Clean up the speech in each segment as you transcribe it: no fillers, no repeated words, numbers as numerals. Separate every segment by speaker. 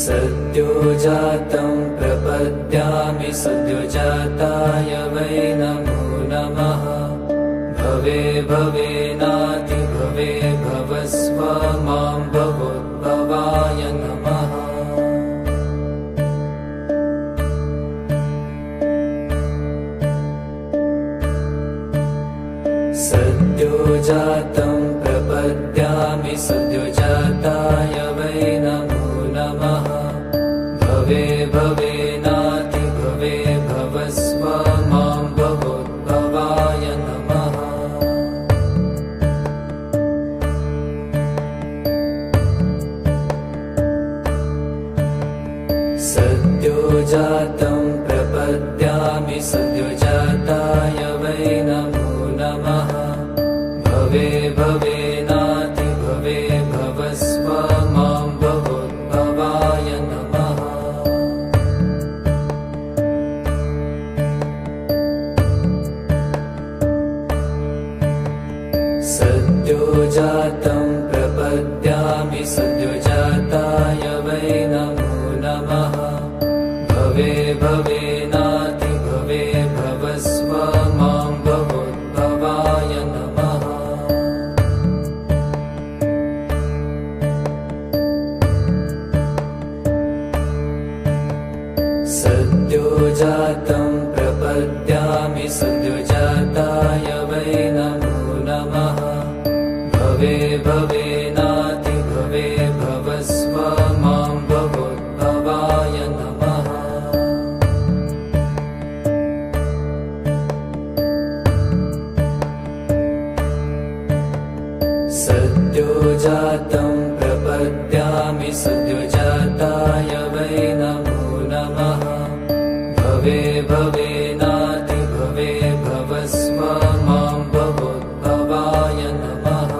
Speaker 1: सद्यो जातं प्रपद्यामि सद्योजाताय वै नमो नमः। भवे भवेनातिभवे भवस्व मां भवोद्भवाय नमः। सद्यो जातं प्रपद्यामि सद्योजाताय वै नमो नमः। भवे भवेनातिभवे भवस्व मां भवोद्भवाय नमः। सद्यो जातं प्रपद्यामि सद्योजाताय वै नमो नमः। भवे भवेनातिभवे भवस्व मां भवोद्भवाय नमः। सद्यो जातं प्रपद्यामि सद्योजाताय वै नमो नमः। भवे भवेनातिभवे भवस्व मां भवोद्भवाय नमः। सद्यो जातं प्रपद्यामि सद्योजाताय वै नमो नमः। भवे भवेनातिभवे भवस्व मां भवोद्भवाय नमः। सद्यो जातं प्रपद्यामि सद्योजाताय वै नमो नमः। भवे भवेनातिभवे भवस्व मां भवोद्भवाय नमः।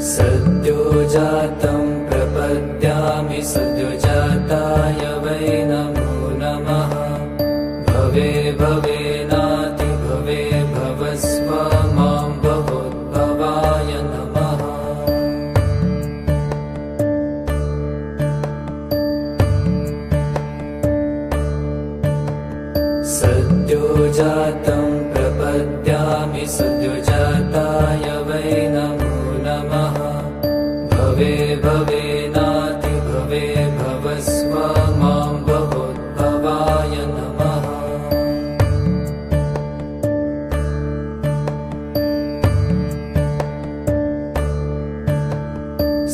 Speaker 1: सद्यो जातं प्रपद्यामि सद्योजाताय वै नमो नमः। भवे भवेनातिभवे भवस्व मां भवोद्भवाय नमः। सद्यो जातं प्रपद्यामि सद्योजाताय वै नमो नमः। भवे भवेनातिभवे भवस्व मां भवोद्भवाय नमः।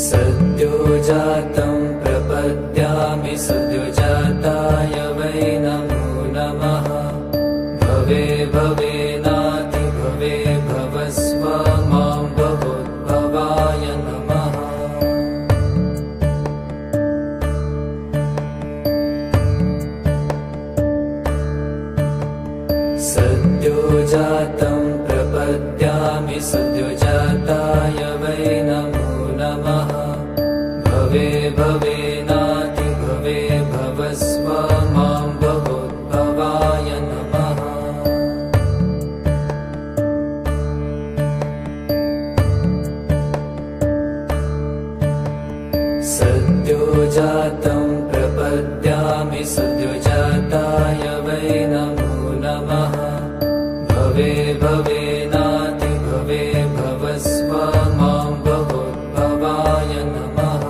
Speaker 1: सद्यो जातं प्रपद्यामि सद्योजाताय वै नमो नमः। भवे भवेनातिभवे भवस्व मां भवोद्भवाय नमः। सद्यो जातं प्रपद्यामि सद्योजाताय वै नमो नमः। भवे भवेनातिभवे भवस्व मां भवोद्भवाय नमः। सद्यो जातं प्रपद्यामि सद्योजाताय वै नमो नमः। भवे भवेनातिभवे भवस्व मां भवोद्भवाय नमः।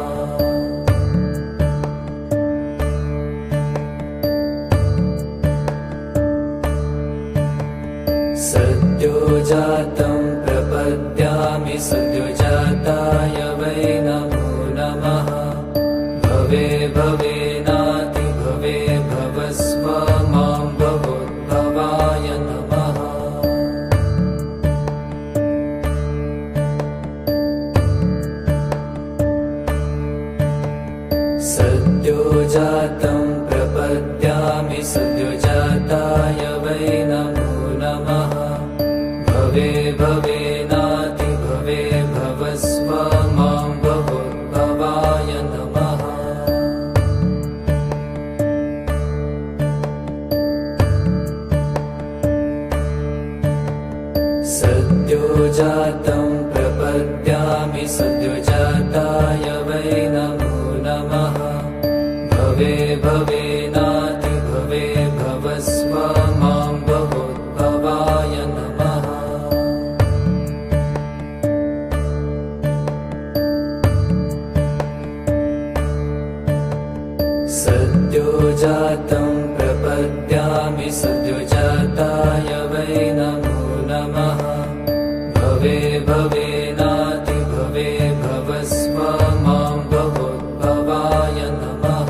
Speaker 1: सद्यो जातं प्रपद्यामि सद्योजाताय वै नमो नमः। भवे भवेनातिभवे भवस्व मां भवोद्भवाय नमः। सद्यो जातं प्रपद्यामि सद्योजाताय वै नमो नमः। भवे भवेनातिभवे भवस्व मां भवोद्भवाय नमः। सद्यो सद्योजातं प्रपद्यामि सद्योजाताय वै नमो नमः। भवे भवेनातिभवे भवस्व मां भवोद्भवाय नमः। सद्योजातं प्रपद्यामि सद्योजाताय वै नमो नमः। भवे भवेनातिभवे भवस्व मां भवोद्भवाय नमः।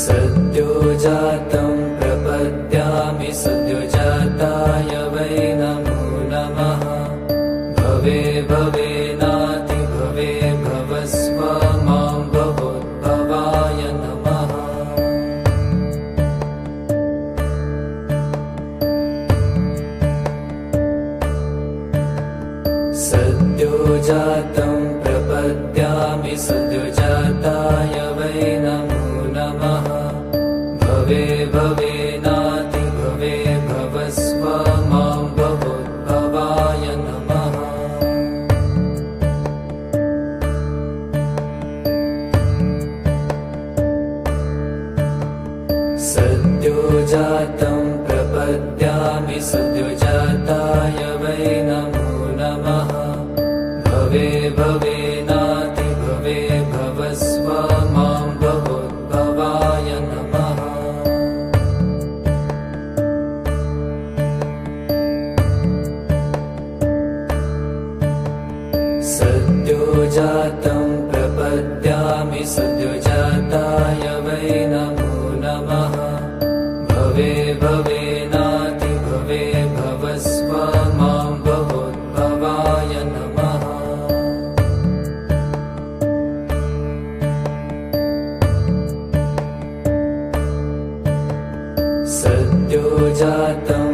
Speaker 1: सद्योजातं प्रपद्यामि सद्योजाताय वै नमो नमः। भवे भवेनातिभवे भवस्व मां भवोद्भवाय नमः। सद्योजातं प्रपद्यामि सद्योजाताय वै नमो नमः। भवे भवेनातिभवे भवस्व मां भवोद्भवाय नमः। सद्योजातं प्रपद्यामि सद्योजाताय वै नमो नमः। भवे भवेनातिभवे भवस्व मां भवोद्भवाय नमः। सद्योजातं प्रपद्यामि सद्योजाताय वै नमो नमः। भवे भवेनातिभवे भवस्व मां भवोद्भवाय नमः। सद्योजातं